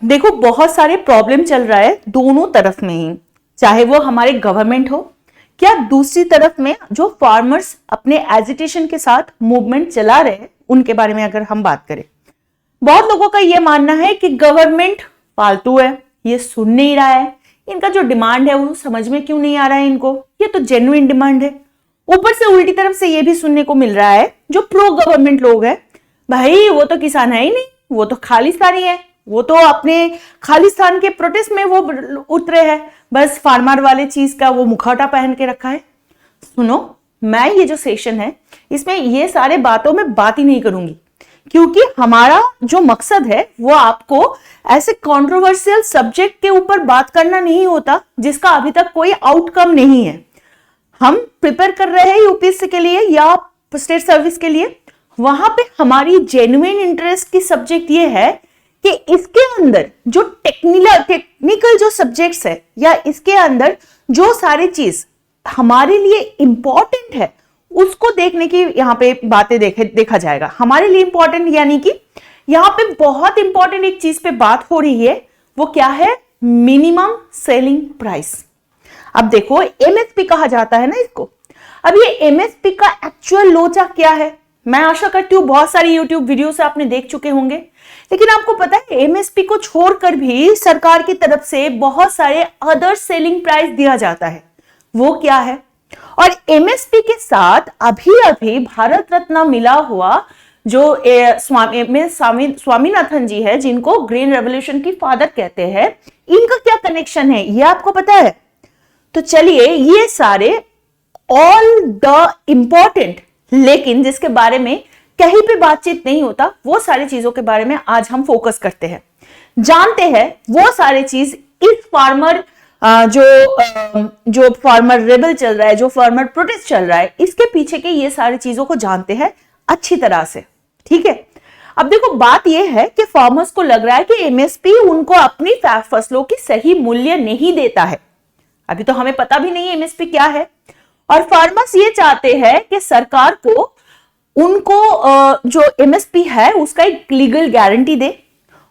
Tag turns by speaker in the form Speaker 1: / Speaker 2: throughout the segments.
Speaker 1: देखो बहुत सारे प्रॉब्लम चल रहा है दोनों तरफ में ही, चाहे वो हमारे गवर्नमेंट हो क्या दूसरी तरफ में जो फार्मर्स अपने एजिटेशन के साथ मूवमेंट चला रहे हैं उनके बारे में अगर हम बात करें। बहुत लोगों का यह मानना है कि गवर्नमेंट फालतू है, ये सुन नहीं रहा है, इनका जो डिमांड है वो समझ में क्यों नहीं आ रहा है इनको, ये तो जेन्युइन डिमांड है। ऊपर से उल्टी तरफ से ये भी सुनने को मिल रहा है जो प्रो गवर्नमेंट लोग हैं, भाई वो तो किसान है ही नहीं, वो तो खालिस्तानी है, वो तो अपने खालिस्तान के प्रोटेस्ट में वो उतरे हैं, बस फार्मर वाले चीज का वो मुखौटा पहन के रखा है। सुनो, मैं ये जो सेशन है इसमें ये सारे बातों में बात ही नहीं करूंगी, क्योंकि हमारा जो मकसद है वो आपको ऐसे कंट्रोवर्शियल सब्जेक्ट के ऊपर बात करना नहीं होता जिसका अभी तक कोई आउटकम नहीं है। हम प्रिपेयर कर रहे हैं यूपीएससी के लिए या स्टेट सर्विस के लिए, वहां पे हमारी जेन्युइन इंटरेस्ट की सब्जेक्ट ये है कि इसके अंदर जो टेक्निकल जो सब्जेक्ट्स है या इसके अंदर जो सारी चीज हमारे लिए इंपॉर्टेंट है उसको देखने की यहाँ पे बातें देखा जाएगा। हमारे लिए इंपॉर्टेंट यानी कि यहाँ पे बहुत इंपॉर्टेंट एक चीज पे बात हो रही है, वो क्या है, मिनिमम सेलिंग प्राइस। अब देखो एमएसपी कहा जाता है ना इसको। अब ये एमएसपी का एक्चुअल लोचा क्या है, मैं आशा करती हूँ बहुत सारी यूट्यूब वीडियो से आपने देख चुके होंगे, लेकिन आपको पता है एमएसपी को छोड़कर भी सरकार की तरफ से बहुत सारे अदर सेलिंग प्राइस दिया जाता है, वो क्या है। और एमएसपी के साथ अभी अभी भारत रत्न मिला हुआ जो स्वामीनाथन जी है, जिनको ग्रीन रेवोल्यूशन की फादर कहते हैं, इनका क्या कनेक्शन है ये आपको पता है। तो चलिए ये सारे ऑल द इंपॉर्टेंट लेकिन जिसके बारे में कहीं पे बातचीत नहीं होता वो सारी चीजों के बारे में आज हम फोकस करते हैं, जानते हैं वो सारे चीज इस फार्मर जो फार्मर रेबल चल रहा है, जो फार्मर प्रोटेस्ट चल रहा है, इसके पीछे के ये सारी चीजों को जानते हैं अच्छी तरह से, ठीक है। अब देखो बात ये है कि फार्मर्स को लग रहा है कि एमएसपी उनको अपनी फसलों की सही मूल्य नहीं देता है। अभी तो हमें पता भी नहीं है एमएसपी क्या है, और फार्मर्स ये चाहते हैं कि सरकार को उनको जो एमएसपी है उसका एक लीगल गारंटी दे,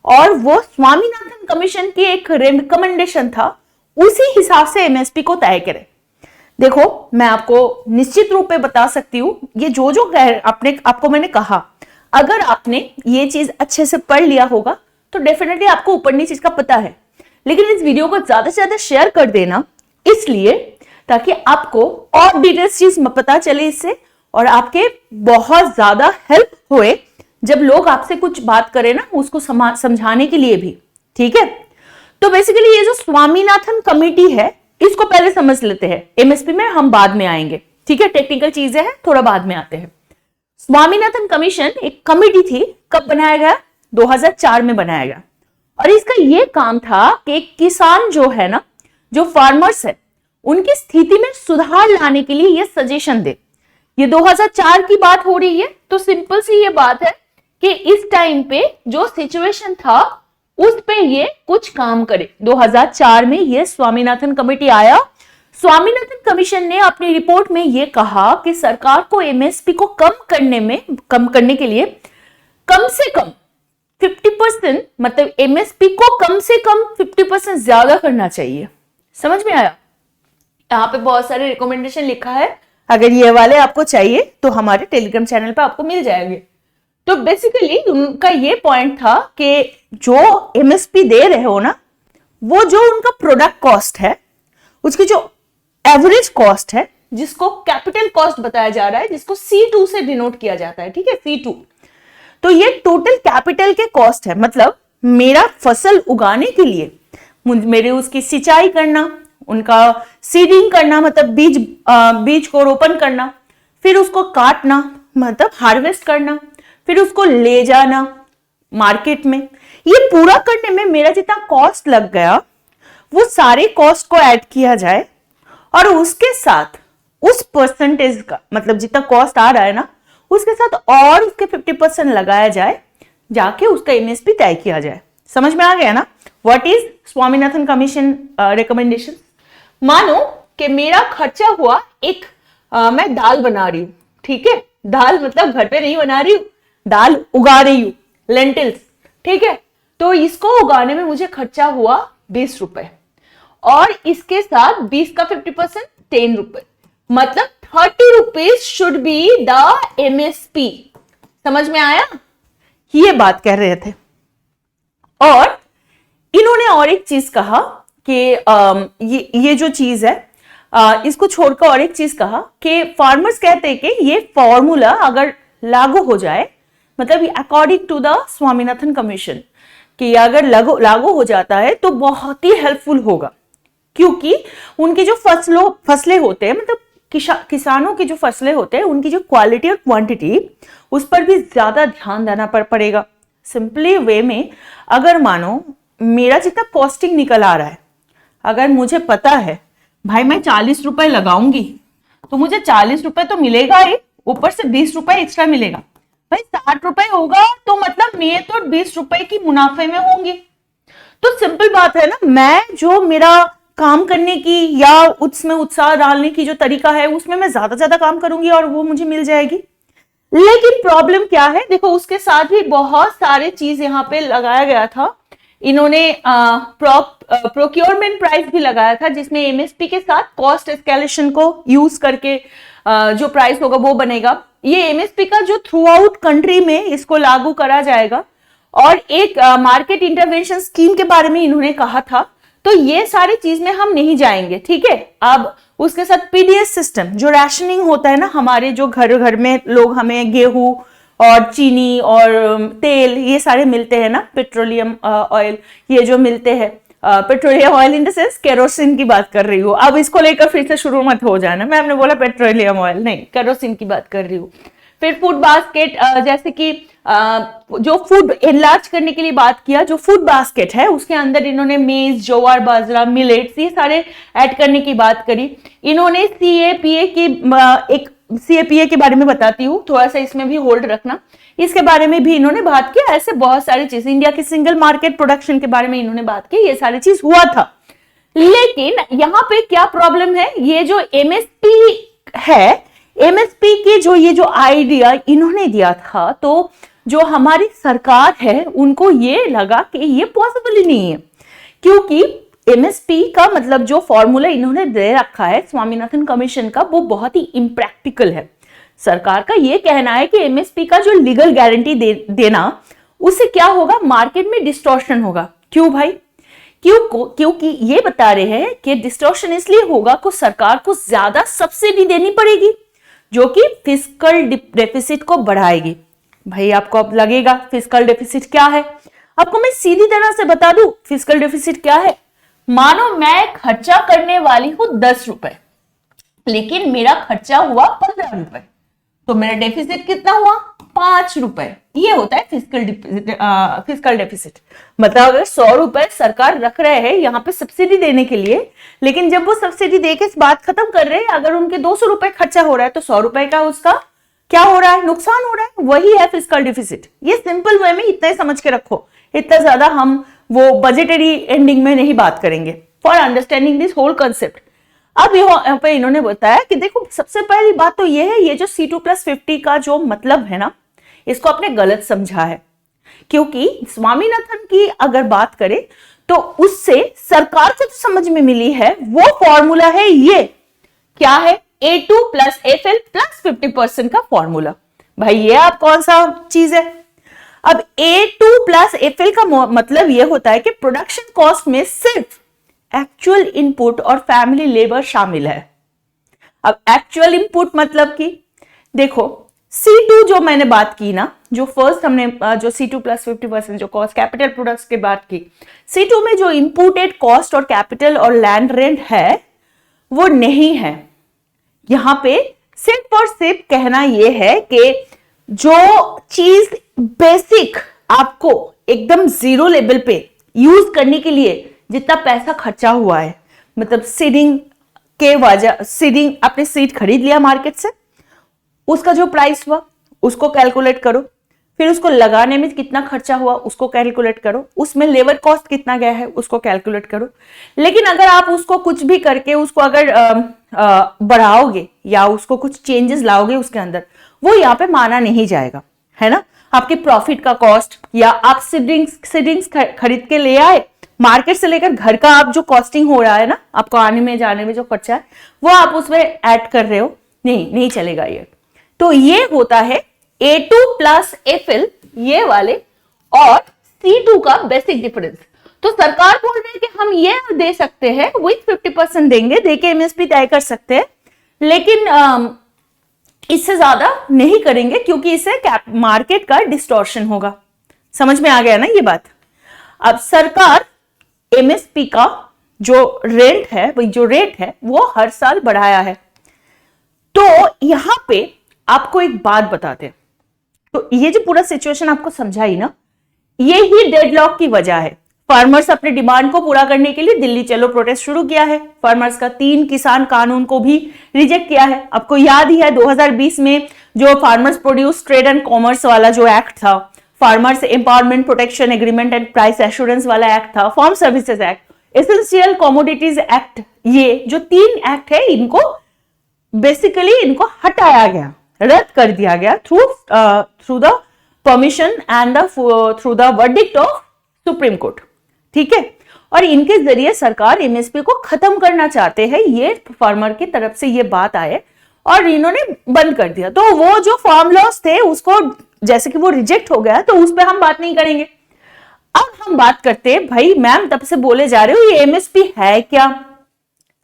Speaker 1: और वो स्वामीनाथन कमीशन की एक रिकमेंडेशन था उसी हिसाब से एमएसपी को तय करे। देखो मैं आपको निश्चित रूप पे बता सकती हूँ, ये जो आपको मैंने कहा, अगर आपने ये चीज अच्छे से पढ़ लिया होगा तो डेफिनेटली आपको ऊपर नीचे चीज का पता है, लेकिन इस वीडियो को ज्यादा से ज्यादा शेयर कर देना इसलिए ताकि आपको और डिटेल्स चीज पता चले इससे, और आपके बहुत ज्यादा हेल्प होए जब लोग आपसे कुछ बात करें ना उसको समझाने के लिए भी, ठीक है। तो बेसिकली ये जो स्वामीनाथन कमेटी है इसको पहले समझ लेते हैं, एमएसपी में हम बाद में आएंगे, ठीक है, टेक्निकल चीजें हैं थोड़ा बाद में आते हैं। स्वामीनाथन कमीशन एक कमेटी थी, कब बनाया गया, 2004 में बनाया गया, और इसका ये काम था कि किसान जो है ना, जो फार्मर्स है, उनकी स्थिति में सुधार लाने के लिए ये सजेशन दे। ये 2004 की बात हो रही है, तो सिंपल सी ये बात है कि इस टाइम पे जो सिचुएशन था उस पे ये कुछ काम करे। 2004 में ये स्वामीनाथन कमेटी आया। स्वामीनाथन कमीशन ने अपनी रिपोर्ट में ये कहा कि सरकार को एमएसपी को कम करने के लिए कम से कम 50%, मतलब एमएसपी को कम से कम 50% ज्यादा करना चाहिए। समझ में आया? यहाँ पे बहुत सारे रिकमेंडेशन लिखा है, अगर ये वाले आपको चाहिए तो हमारे टेलीग्राम चैनल पे आपको मिल जाएंगे। तो बेसिकली उनका ये पॉइंट था कि जो एमएसपी दे रहे हो ना, वो जो उनका प्रोडक्ट कॉस्ट है, उसकी जो एवरेज कॉस्ट है, जिसको कैपिटल कॉस्ट बताया जा रहा है, जिसको C2 से डिनोट किया जाता है, ठीक है, C2। तो ये टोटल कैपिटल के कॉस्ट है, मतलब मेरा फसल उगाने के लिए मेरे उसकी सिंचाई करना, उनका सीडिंग करना, मतलब बीज को रोपण करना, फिर उसको काटना मतलब हार्वेस्ट करना, फिर उसको ले जाना मार्केट में, ये पूरा करने में मेरा जितना कॉस्ट लग गया वो सारे कॉस्ट को ऐड किया जाए, और उसके साथ उस परसेंटेज का, मतलब जितना कॉस्ट आ रहा है ना, उसके साथ और उसके 50% लगाया जाए, जाके उसका एमएसपी तय किया जाए। समझ में आ गया ना what is Swaminathan commission recommendation. मानो कि मेरा खर्चा हुआ मैं दाल बना रही हूं, ठीक है, दाल मतलब घर पे नहीं बना रही हूं, दाल उगा रही हूं, लेंटिल्स, ठीक है। तो इसको उगाने में मुझे खर्चा हुआ 20 रुपए, और इसके साथ 20 का 50% 10 रुपए, मतलब 30 rupees should be the MSP। समझ में आया? ये बात कह रहे थे। और इन्होंने और एक चीज कहा कि ये जो चीज है इसको छोड़कर और एक चीज कहा कि फार्मर्स कहते हैं कि ये फॉर्मूला अगर लागू हो जाए, मतलब according to the Swaminathan commission, कि अगर लागू हो जाता है तो बहुत ही हेल्पफुल होगा, क्योंकि उनकी जो फसलें होते हैं, मतलब किसानों की जो फसलें होते हैं, उनकी जो क्वालिटी और क्वांटिटी, उस पर भी ज्यादा ध्यान देना पड़ेगा। सिंपली वे में, अगर मानो मेरा जितना कॉस्टिंग निकल आ रहा है, अगर मुझे पता है भाई मैं 40 रुपए लगाऊंगी तो मुझे 40 रुपए तो मिलेगा ही, ऊपर से 20 रुपए एक्स्ट्रा मिलेगा, भाई 60 रुपए होगा, तो मतलब मैं तो 20 रुपए की मुनाफे में होंगी। तो सिंपल बात है ना, मैं जो मेरा काम करने की या उसमें उत्साह डालने की जो तरीका है, उसमें मैं ज्यादा काम करूंगी और वो मुझे मिल जाएगी। लेकिन प्रॉब्लम क्या है, देखो उसके साथ भी बहुत सारे चीज यहाँ पे लगाया गया था। इन्होंने प्रोक्योरमेंट प्राइस भी लगाया था, जिसमें MSP के साथ कॉस्ट एस्केलेशन को यूज करके जो प्राइस होगा वो बनेगा। ये MSP का जो थ्रू आउट कंट्री में इसको लागू करा जाएगा, और एक मार्केट इंटरवेंशन स्कीम के बारे में इन्होंने कहा था। तो ये सारी चीज में हम नहीं जाएंगे, ठीक है। अब उसके साथ PDS सिस्टम, जो राशनिंग होता है ना, हमारे जो घर में लोग, हमें गेहूं और चीनी और तेल ये सारे मिलते हैं ना, पेट्रोलियम ऑयल, ये जो मिलते हैं, petroleum oil in the sense kerosene की बात कर रही हूँ। अब इसको लेकर फिर से शुरू मत हो जाना, मैं आपने बोला पेट्रोलियम ऑयल, नहीं, केरोसिन की बात कर रही हूँ। फिर फूड बास्केट, जैसे कि जो फूड एनलार्ज करने के लिए बात किया, जो फूड बास्केट है उसके अंदर इन्होंने मेज, ज्वार, बाजरा, मिलेट्स, ये सारे ऐड करने की बात करी। इन्होंने CAPA की एक CAPA के बारे में बताती हूँ, थोड़ा सा इसमें भी होल्ड रखना, इसके बारे में भी इन्होंने बात किया। ऐसे बहुत सारी चीज, इंडिया की सिंगल मार्केट प्रोडक्शन के बारे में इन्होंने बात की, ये सारी चीज हुआ था। लेकिन यहाँ पे क्या प्रॉब्लम है, ये जो MSP है, MSP के जो ये जो आइडिया इन्होंने दिया था, तो जो हमारी सरकार है उनको ये लगा कि ये पॉसिबल ही नहीं है, क्योंकि MSP का मतलब जो फॉर्मूला इन्होंने दे रखा है स्वामीनाथन कमीशन का, वो बहुत ही इम्प्रैक्टिकल है। सरकार का ये कहना है कि MSP का जो लीगल गारंटी देना, उससे क्या होगा, मार्केट में डिस्टॉर्शन होगा। क्यों भाई? क्योंकि ये बता रहे हैं कि डिस्टॉर्शन इसलिए होगा कि सरकार को ज्यादा सब्सिडी देनी पड़ेगी, जो कि फिस्कल डेफिसिट को बढ़ाएगी। भाई आपको अब लगेगा फिस्कल डेफिसिट क्या है, आपको मैं सीधी तरह से बता दूं फिस्कल डेफिसिट क्या है। मानो मैं खर्चा करने वाली हूं 10 रुपए, लेकिन मेरा खर्चा हुआ 15 रुपए, तो मेरा डेफिसिट कितना हुआ? 5 रुपए। ये होता है फिस्कल डेफिसिट। मतलब अगर 100 रुपए सरकार रख रहे हैं यहाँ पे सब्सिडी देने के लिए, लेकिन जब वो सब्सिडी देके इस बात खत्म कर रहे हैं, अगर उनके 200 रुपए खर्चा हो रहा है, तो 100 रुपए का उसका क्या हो रहा है? नुकसान हो रहा है। वही है फिस्कल डेफिसिट। ये सिंपल वे में इतना ही समझ के रखो, इतना ज्यादा हम वो बजटरी एंडिंग में नहीं बात करेंगे, for understanding this whole concept. अब यहाँ पे इन्होंने बताया कि देखो, सबसे पहली बात तो ये है, ये जो C2+50 का जो मतलब है ना, इसको आपने गलत समझा है। क्योंकि स्वामीनाथन की अगर बात करें तो उससे सरकार को जो समझ में मिली है वो फॉर्मूला है, ये क्या है? A2 + FL + 50% का फॉर्मूला। भाई ये आप कौन सा चीज है? अब A2 + FL का मतलब ये होता है कि प्रोडक्शन कॉस्ट में सिर्फ एक्चुअल इनपुट और फैमिली लेबर शामिल है। अब एक्चुअल इनपुट मतलब कि देखो, C2 जो मैंने बात की ना, जो फर्स्ट हमने जो C2 + 50% जो कॉस्ट कैपिटल प्रोडक्ट्स की बात की, C2 में जो इंपोर्टेड कॉस्ट और कैपिटल और लैंड रेंट है वो नहीं है। यहां पे सिर्फ और सिर्फ कहना यह है कि जो चीज बेसिक आपको एकदम जीरो लेवल पे यूज करने के लिए जितना पैसा खर्चा हुआ है, मतलब सीडिंग के वजह, सीडिंग आपने सीड खरीद लिया मार्केट से, उसका जो प्राइस हुआ उसको कैलकुलेट करो, फिर उसको लगाने में कितना खर्चा हुआ उसको कैलकुलेट करो, उसमें लेबर कॉस्ट कितना गया है उसको कैलकुलेट करो। लेकिन अगर आप उसको कुछ भी करके उसको अगर बढ़ाओगे या उसको कुछ चेंजेस लाओगे उसके अंदर, वो यहाँ पे माना नहीं जाएगा, है ना। आपके प्रॉफिट का कॉस्ट, या आप सीडिंग्स खरीद के ले आए मार्केट से लेकर घर का, आप जो कॉस्टिंग हो रहा है ना, आपको आने में जाने में जो खर्चा है वो आप उसमें ऐड कर रहे हो, नहीं चलेगा ये। तो ये होता है A2 प्लस एफिल ये वाले और C2 का बेसिक डिफरेंस। तो सरकार बोल रही है कि हम ये दे सकते हैं विथ 50% देंगे, देके एमएसपी तय कर सकते हैं, लेकिन इससे ज्यादा नहीं करेंगे क्योंकि इससे मार्केट का डिस्टॉर्शन होगा। समझ में आ गया ना ये बात। अब सरकार एमएसपी का जो रेट है वो हर साल बढ़ाया है। तो यहां पे आपको एक बात बताते हैं, तो ये जो पूरा सिचुएशन आपको समझाई ना, ये ही डेडलॉक की वजह है। फार्मर्स अपने डिमांड को पूरा करने के लिए दिल्ली चलो प्रोटेस्ट शुरू किया है। फार्मर्स का 3 किसान कानून को भी रिजेक्ट किया है। आपको याद ही है 2020 में जो farmers produce trade and commerce वाला जो एक्ट था, farmers empowerment protection agreement and price assurance वाला एक्ट था, farm services act, essential commodities act, ये जो 3 एक्ट है इनको बेसिकली इनको हटाया गया, रद्द कर दिया गया through the permission and through the verdict of supreme court. ठीक है, और इनके जरिए सरकार एमएसपी को खत्म करना चाहते हैं, ये फार्मर की तरफ से ये बात आए और इन्होंने बंद कर दिया। तो वो जो फार्म लॉस थे उसको जैसे कि वो रिजेक्ट हो गया, तो उस पर हम बात नहीं करेंगे। अब हम बात करते हैं, भाई मैम तब से बोले जा रहे हो ये एमएसपी है क्या,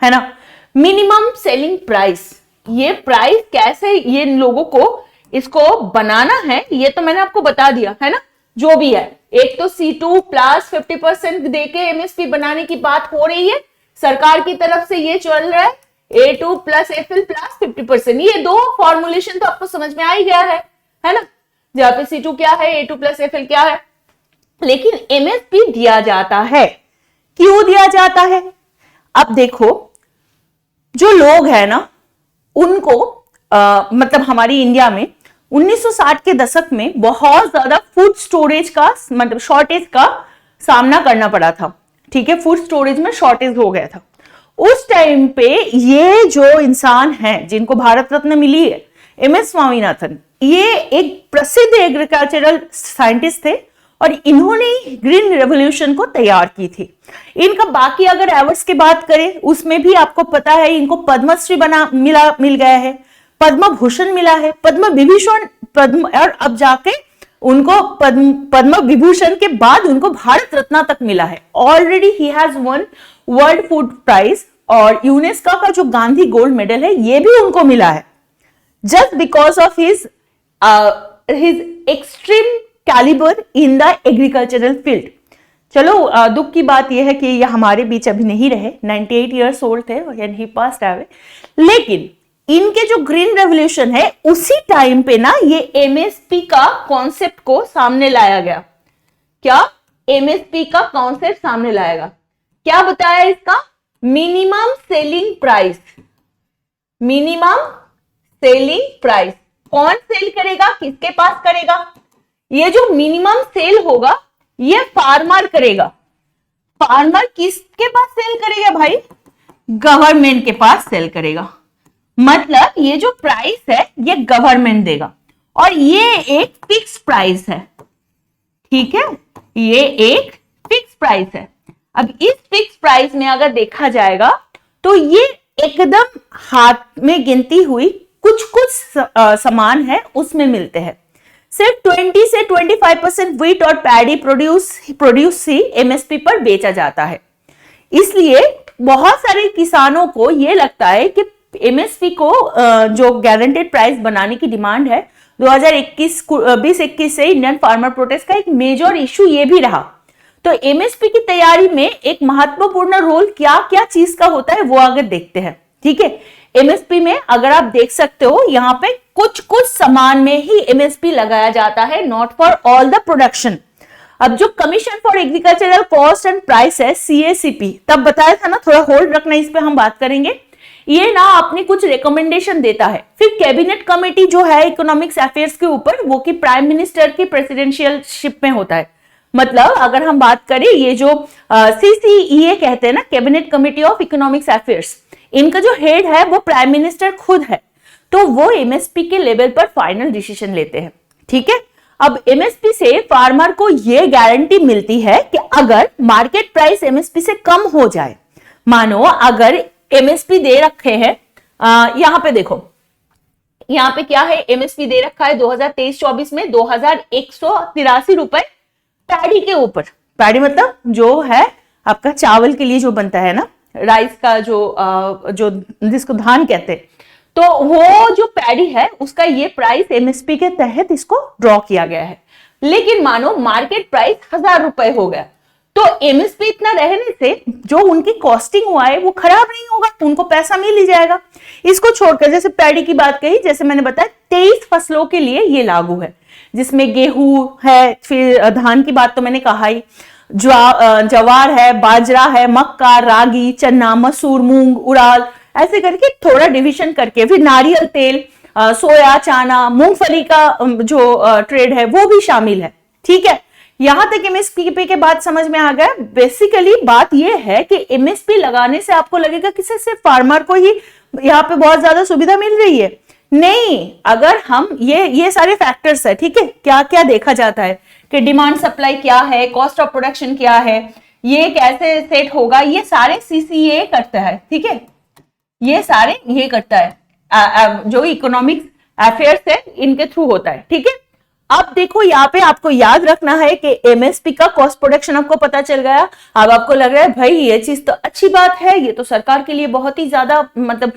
Speaker 1: है ना, मिनिमम सेलिंग प्राइस। ये प्राइस कैसे ये लोगों को इसको बनाना है ये तो मैंने आपको बता दिया है ना। जो भी है, एक तो C2 प्लस 50% देके एमएसपी बनाने की बात हो रही है सरकार की तरफ से, ये चल रहा है A2 प्लस एफिल प्लस 50%। ये 2 फॉर्मुलेशन तो आपको समझ में आ ही गया है ना, जहां पे C2 क्या है, A2 प्लस एफिल क्या है। लेकिन एमएसपी दिया जाता है, क्यों दिया जाता है? अब देखो, जो लोग है ना उनको मतलब हमारी इंडिया में 1960 के दशक में बहुत ज्यादा फूड स्टोरेज का मतलब शॉर्टेज का सामना करना पड़ा था। ठीक है, फूड स्टोरेज में शॉर्टेज हो गया था। उस टाइम पे ये जो इंसान है जिनको भारत रत्न मिली है, MS स्वामीनाथन, ये एक प्रसिद्ध एग्रीकल्चरल साइंटिस्ट थे और इन्होंने ग्रीन रेवोल्यूशन को तैयार की थी। इनका बाकी अगर एवर्ड्स की बात करें उसमें भी आपको पता है इनको पद्मश्री मिल गया है, पद्म भूषण मिला है, पद्म विभूषण और अब जाके उनको पद्म विभूषण के बाद उनको भारत रत्न तक मिला है। Already he has won world food prize और यूनेस्को का जो गांधी गोल्ड मेडल है ये भी उनको मिला है, just because of his extreme calibre in the agricultural field. चलो दुख की बात यह है कि ये हमारे बीच अभी नहीं रहे, 98 ईयर्स ओल्ड थे एंड ही पास्ड अवे। लेकिन इनके जो ग्रीन रेवोल्यूशन है उसी टाइम पे ना ये एमएसपी का कॉन्सेप्ट को सामने लाया गया। क्या एमएसपी का कॉन्सेप्ट सामने लाएगा? क्या बताया इसका? Minimum selling price. Minimum selling price कौन सेल करेगा, किसके पास करेगा? ये जो मिनिमम सेल होगा ये फार्मर करेगा। फार्मर किसके पास सेल करेगा भाई? गवर्नमेंट के पास सेल करेगा। मतलब ये जो प्राइस है ये गवर्नमेंट देगा और ये एक फिक्स प्राइस है। ठीक है, ये एक फिक्स प्राइस है। अब इस फिक्स प्राइस में अगर देखा जाएगा तो ये एकदम हाथ में गिनती हुई कुछ सामान है उसमें मिलते हैं। सिर्फ 20 से 25% व्हीट और पैडी प्रोड्यूस ही एमएसपी पर बेचा जाता है। इसलिए बहुत सारे किसानों को यह लगता है कि एमएसपी को जो गारंटेड प्राइस बनाने की डिमांड है 2021 से इंडियन फार्मर प्रोटेस्ट का एक मेजर इशू ये भी रहा। तो एमएसपी की तैयारी में एक महत्वपूर्ण रोल क्या क्या चीज का होता है वो आगे देखते हैं। ठीक है, एमएसपी में अगर आप देख सकते हो यहाँ पे कुछ सामान में ही एमएसपी लगाया जाता है, not for all the production. अब जो commission for agricultural cost and price है CACP, तब बताया था ना, थोड़ा होल्ड रखना, इस पे हम बात करेंगे। ये ना अपनी कुछ रिकमेंडेशन देता है। फिर कैबिनेट कमेटी जो है इकोनॉमिक्स अफेयर्स के ऊपर, वो कि प्राइम मिनिस्टर की प्रेसिडेंशियलशिप में होता है। मतलब अगर हम बात करें ये जो CCEA कहते हैं ना, cabinet committee of economics affairs, इनका जो हेड है वो प्राइम मिनिस्टर खुद है। तो वो एमएसपी के लेवल पर फाइनल डिसीजन लेते हैं। ठीक है, अब एमएसपी से फार्मर को यह गारंटी मिलती है कि अगर मार्केट प्राइस एमएसपी से कम हो जाए, मानो अगर एमएसपी दे रखे हैं, यहां पे देखो, यहां पे क्या है, एमएसपी दे रखा है 2023-24 में 2183 रुपए पैडी के ऊपर। पैडी मतलब जो है आपका चावल के लिए जो बनता है ना, राइस का जो जिसको धान कहते हैं, तो वो जो पैडी है उसका ये प्राइस एमएसपी के तहत इसको ड्रॉ किया गया है। लेकिन मानो मार्केट प्राइस 1000 रुपए हो गया, तो एमएसपी इतना रहने से जो उनकी कॉस्टिंग हुआ है वो खराब नहीं होगा, उनको पैसा मिल ही जाएगा। इसको छोड़कर जैसे पैडी की बात कही, जैसे मैंने बताया 23 फसलों के लिए ये लागू है, जिसमें गेहूं है, फिर धान की बात तो मैंने कहा ही, जवार है, बाजरा है, मक्का, रागी, चना, मसूर, मूंग, उड़ाद, ऐसे करके थोड़ा डिवीजन करके, फिर नारियल तेल, सोया, चना, मूंगफली का जो ट्रेड है वो भी शामिल है। ठीक है, यहां तक एमएसपी के बात समझ में आ गया। बेसिकली बात यह है कि एमएसपी लगाने से आपको लगेगा कि सिर्फ फार्मर को ही यहाँ पे बहुत ज्यादा सुविधा मिल रही है, नहीं। अगर हम ये सारे फैक्टर्स है, ठीक है, क्या क्या देखा जाता है कि डिमांड सप्लाई क्या है, कॉस्ट ऑफ प्रोडक्शन क्या है, ये कैसे सेट होगा, ये सारे सीसीए करता है। ठीक है, ये सारे ये करता है, जो इकोनॉमिक्स अफेयर्स है इनके थ्रू होता है। ठीक है, अब देखो यहाँ पे आपको याद रखना है कि एमएसपी का कॉस्ट प्रोडक्शन आपको पता चल गया। अब आपको लग रहा है भाई ये चीज तो अच्छी बात है, ये तो सरकार के लिए बहुत ही ज्यादा, मतलब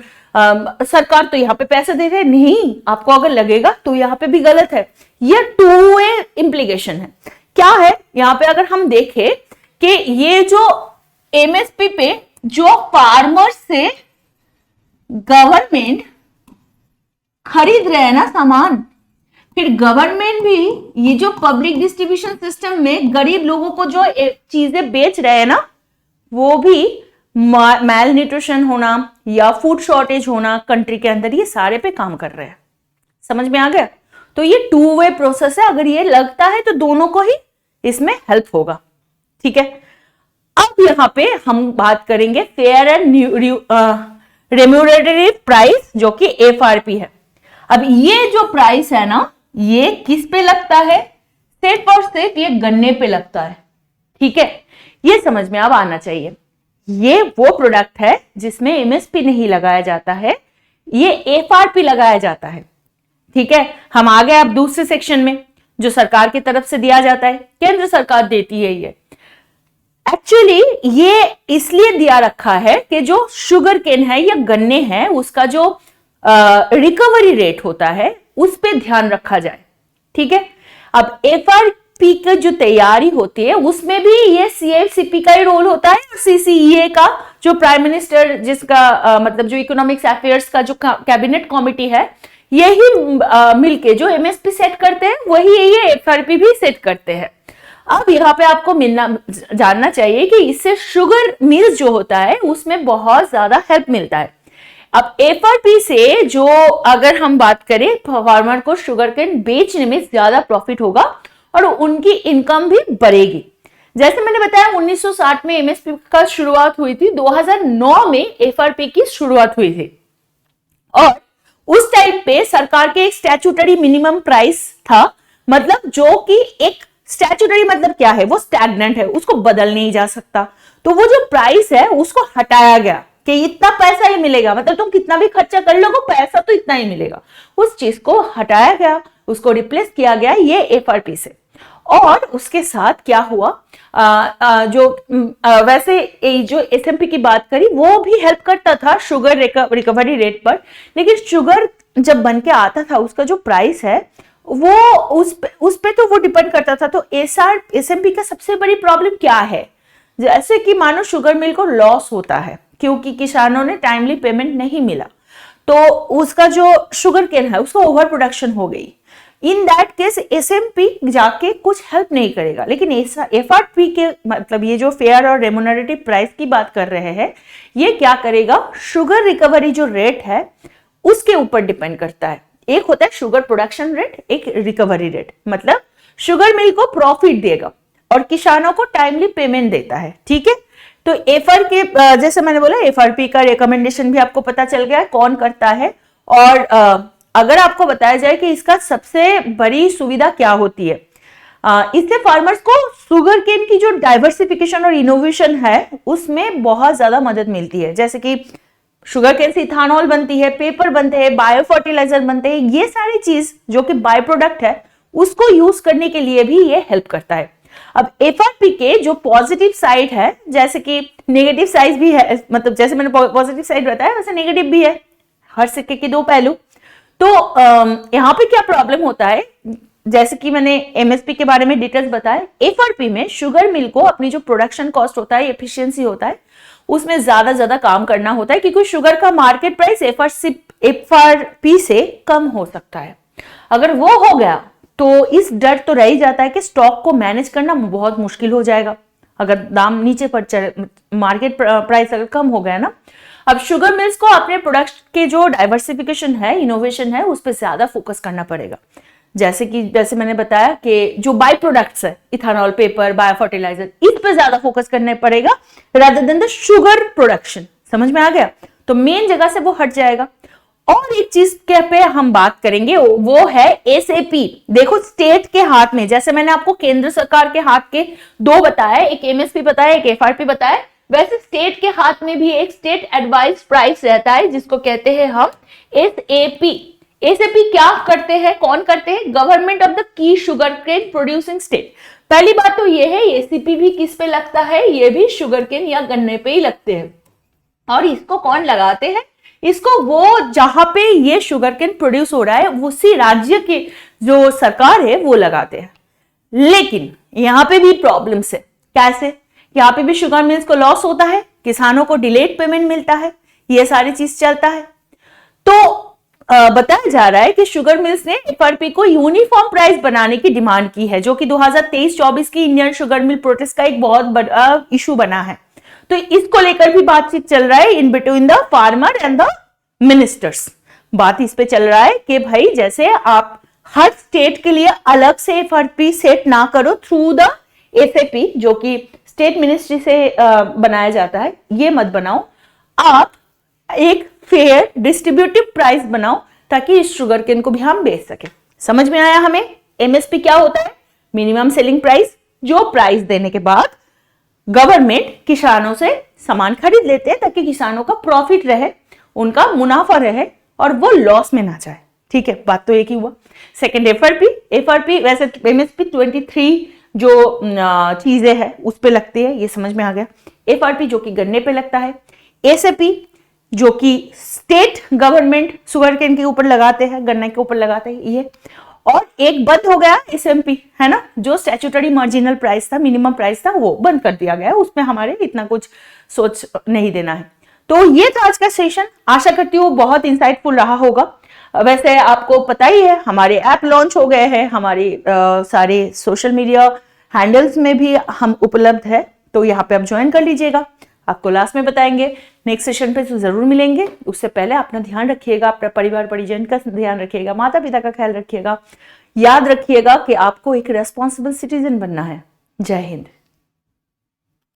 Speaker 1: सरकार तो यहाँ पे पैसे दे रहे हैं। नहीं, आपको अगर लगेगा तो यहाँ पे भी गलत है, ये टू वे इम्प्लीकेशन है। क्या है यहाँ पे, अगर हम देखें कि ये जो एमएसपी पे जो फार्मर से गवर्नमेंट खरीद रहे हैं ना सामान, फिर गवर्नमेंट भी ये जो पब्लिक डिस्ट्रीब्यूशन सिस्टम में गरीब लोगों को जो चीजें बेच रहे हैं ना, वो भी मैल न्यूट्रिशन होना या फूड शॉर्टेज होना कंट्री के अंदर, ये सारे पे काम कर रहे हैं। समझ में आ गया? तो ये टू वे प्रोसेस है, अगर ये लगता है तो दोनों को ही इसमें हेल्प होगा। ठीक है, अब यहां पे हम बात करेंगे फेयर एंड रेम्यूनरेटिव प्राइस, जो कि एफआरपी है। अब ये जो प्राइस है ना, ये किस पे लगता है? सिर्फ और सिर्फ ये गन्ने पे लगता है। ठीक है, ये समझ में अब आना चाहिए। ये वो प्रोडक्ट है जिसमें एमएसपी नहीं लगाया जाता है, ये एफआरपी लगाया जाता है। ठीक है, हम आ गए अब दूसरे सेक्शन में, जो सरकार की तरफ से दिया जाता है, केंद्र सरकार देती है। ये एक्चुअली ये इसलिए दिया रखा है कि जो शुगर केन है या गन्ने हैं, उसका जो रिकवरी रेट होता है उस पे ध्यान रखा जाए। ठीक है, अब एफआरपी की जो तैयारी होती है उसमें भी ये सीएफसीपी का ही रोल होता है, और सीसीईए का जो प्राइम मिनिस्टर, जिसका मतलब जो इकोनॉमिक्स अफेयर्स का जो कैबिनेट कमिटी है, यही मिलके जो एमएसपी सेट करते हैं, वही ये एफआरपी भी सेट करते हैं। अब यहाँ पे आपको जानना चाहिए कि इससे शुगर मिल्स जो होता है उसमें बहुत ज्यादा हेल्प मिलता है। अब एफआरपी से जो अगर हम बात करें, फार्मर को शुगर केन बेचने में ज्यादा प्रॉफिट होगा और उनकी इनकम भी बढ़ेगी। जैसे मैंने बताया 1960 में एमएसपी का शुरुआत हुई थी, 2009 में एफआरपी की शुरुआत हुई थी, और उस टाइम पे सरकार के एक स्टैट्यूटरी मिनिमम प्राइस था, मतलब जो कि एक स्टैट्यूटरी मतलब क्या है, वो स्टैग्नेंट है, उसको बदल नहीं जा सकता। तो वो जो प्राइस है उसको हटाया गया कि इतना पैसा ही मिलेगा, मतलब तुम कितना भी खर्चा कर लोगे पैसा तो इतना ही मिलेगा। उस चीज को हटाया गया, उसको रिप्लेस किया गया ये एफआरपी से। और उसके साथ क्या हुआ, वैसे जो एसएमपी की बात करी वो भी हेल्प करता था शुगर रिकवरी रेट पर, लेकिन शुगर जब बन के आता था उसका जो प्राइस है वो उस पे तो वो डिपेंड करता था। तो एसएमपी का सबसे बड़ी प्रॉब्लम क्या है, जैसे कि मानो शुगर मिल को लॉस होता है क्योंकि किसानों ने टाइमली पेमेंट नहीं मिला, तो उसका जो शुगर केन है उसका ओवर प्रोडक्शन हो गई। इन दैट केस एसएमपी जाके कुछ हेल्प नहीं करेगा। लेकिन एफआरपी के मतलब ये जो फेयर और रेम्यूनरेटिव प्राइस की बात कर रहे हैं, ये क्या करेगा, शुगर रिकवरी जो रेट है उसके ऊपर डिपेंड करता है। एक होता है शुगर प्रोडक्शन रेट, एक रिकवरी रेट, मतलब शुगर मिल को प्रॉफिट देगा और किसानों को टाइमली पेमेंट देता है। ठीक है, तो एफआर के जैसे मैंने बोला एफआरपी का रिकमेंडेशन भी आपको पता चल गया है कौन करता है, और अगर आपको बताया जाए कि इसका सबसे बड़ी सुविधा क्या होती है, इससे फार्मर्स को शुगर केन की जो डाइवर्सिफिकेशन और इनोवेशन है उसमें बहुत ज्यादा मदद मिलती है। जैसे कि शुगर केन से इथानॉल बनती है, पेपर बनते हैं, बायो फर्टिलाइजर बनते हैं, ये सारी चीज जो कि बाय प्रोडक्ट है उसको यूज करने के लिए भी ये हेल्प करता है। अब एफआरपी के जो पॉजिटिव साइड है, जैसे कि नेगेटिव साइड भी है, मतलब जैसे मैंने पॉजिटिव साइड बताया वैसे नेगेटिव भी है, हर सिक्के के दो पहलू। तो यहाँ पे क्या प्रॉब्लम होता है, जैसे कि मैंने एमएसपी के बारे में डिटेल्स बताया, एफआरपी में शुगर मिल को अपनी जो प्रोडक्शन कॉस्ट होता है, एफिशिएंसी होता है, उसमें ज्यादा काम करना होता है, क्योंकि शुगर का मार्केट प्राइस एफआरपी से कम हो सकता है। अगर वो हो गया तो इस डर तो रह ही जाता है कि स्टॉक को मैनेज करना बहुत मुश्किल हो जाएगा अगर दाम नीचे पर मार्केट प्राइस अगर कम हो गया ना। अब शुगर मिल्स को अपने प्रोडक्ट के जो डाइवर्सिफिकेशन है, इनोवेशन है, उस पर ज्यादा फोकस करना पड़ेगा। जैसे मैंने बताया कि जो बाय प्रोडक्ट्स है, इथानॉल, पेपर, बायो फर्टिलाइजर, इस पर ज्यादा फोकस करना पड़ेगा rather than the sugar production. समझ में आ गया? तो मेन जगह से वो हट जाएगा। और एक चीज के पे हम बात करेंगे, वो है एसएपी। देखो स्टेट के हाथ में, जैसे मैंने आपको केंद्र सरकार के हाथ के दो बताया, एक एमएसपी बताया, एक एफआरपी बताया, वैसे स्टेट के हाथ में भी एक स्टेट एडवाइस प्राइस रहता है जिसको कहते हैं हम एसएपी। एसएपी क्या करते हैं, कौन करते हैं? गवर्नमेंट ऑफ द की शुगर केन प्रोड्यूसिंग स्टेट। पहली बात तो ये है, एसएपी भी किस पे लगता है? ये भी शुगर केन या गन्ने पे ही लगते हैं। और इसको कौन लगाते हैं? इसको वो जहां पे ये शुगर केन प्रोड्यूस हो रहा है उसी राज्य के जो सरकार है वो लगाते हैं। लेकिन यहाँ पे भी प्रॉब्लम्स है। कैसे? यहाँ पे भी शुगर मिल्स को लॉस होता है, किसानों को डिलेड पेमेंट मिलता है, ये सारी चीज चलता है। तो बताया जा रहा है कि शुगर मिल्स ने एफआरपी को यूनिफॉर्म प्राइस बनाने की डिमांड की है, जो कि 2023-24 की इंडियन शुगर मिल प्रोटेस्ट का एक बहुत बड़ा इशू बना है। तो इसको लेकर भी बातचीत चल रहा है in between the farmer and the ministers. बात इस पे चल रहा है कि भाई जैसे आप हर स्टेट के लिए अलग से एफआरपी सेट ना करो थ्रू द एसएपी, जो कि स्टेट मिनिस्ट्री से बनाया जाता है, ये मत बनाओ। आप एक फेयर डिस्ट्रीब्यूटिव प्राइस बनाओ ताकि इस शुगर केन को भी हम बेच सके। समझ में आया हमें? एमएसपी क्या होता है? मिनिमम सेलिंग प्राइस, जो प्राइस देने के बाद गवर्नमेंट किसानों से सामान खरीद लेते हैं ताकि किसानों का प्रॉफिट रहे, उनका मुनाफा रहे और वो लॉस में ना जाए। ठीक है, बात तो एक ही हुआ। सेकंड एफआरपी वैसे एमएसपी 23 जो चीजें हैं उस पे लगती है, ये समझ में आ गया। एफआरपी जो कि गन्ने पे लगता है, एसएपी जो कि स्टेट गवर्नमेंट शुगर केन के ऊपर लगाते हैं, गन्ने के ऊपर लगाते हैं ये। और एक बंद हो गया एसएमपी, है ना, जो स्टैट्यूटरी मार्जिनल प्राइस था, मिनिमम प्राइस था, वो बंद कर दिया गया। उसमें हमारे इतना कुछ सोच नहीं देना है। तो ये था आज का सेशन। आशा करती हूँ बहुत इंसाइटफुल रहा होगा। वैसे आपको पता ही है हमारे ऐप लॉन्च हो गए हैं, हमारे सारे सोशल मीडिया हैंडल्स में भी हम उपलब्ध है, तो यहाँ पे आप ज्वाइन कर लीजिएगा। आपको लास्ट में बताएंगे, नेक्स्ट सेशन पे तो जरूर मिलेंगे। उससे पहले अपना ध्यान रखिएगा, अपना परिवार परिजन का ध्यान रखिएगा, माता पिता का ख्याल रखिएगा। याद रखिएगा कि आपको एक रेस्पॉन्सिबल सिटीजन बनना है। जय हिंद।